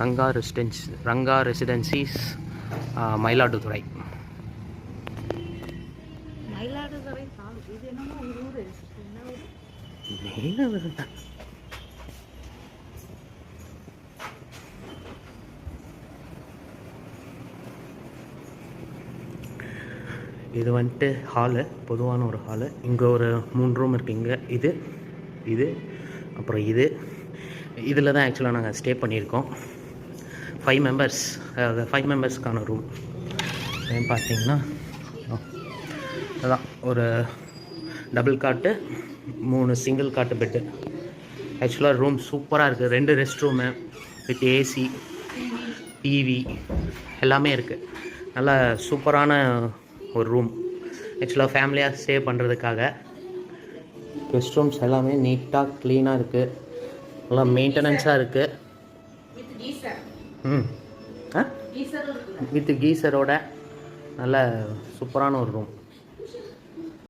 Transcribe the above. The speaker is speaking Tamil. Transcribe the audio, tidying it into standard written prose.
ரங்கா ரெசிடென்சிஸ் மயிலாடுதுறை. இது வந்துட்டு ஹாலு, பொதுவான ஒரு ஹாலு. இங்கே ஒரு 3 ரூம் இருக்குது. இங்கே இது அப்புறம் இதில் தான் ஆக்சுவலாக நாங்கள் ஸ்டே பண்ணியிருக்கோம். 5 மெம்பர்ஸ்க்கான ரூம். பார்த்தீங்கன்னா அதான் ஒரு டபுள் காட்டு, 3 சிங்கிள் காட்டு பெட்டு. ஆக்சுவலாக ரூம் சூப்பராக இருக்குது. 2 rest room with AC, TV எல்லாமே இருக்குது. நல்லா சூப்பரான ஒரு ரூம். ஆக்சுவலாக ஃபேமிலியாக ஸ்டே பண்ணுறதுக்காக. ரெஸ்ட் ரூம்ஸ் எல்லாமே நீட்டாக க்ளீனாக இருக்குது. நல்லா மெயின்டெனன்ஸாக இருக்குது. வித் கீசரோட நல்ல சூப்பரான ஒரு ரூம்.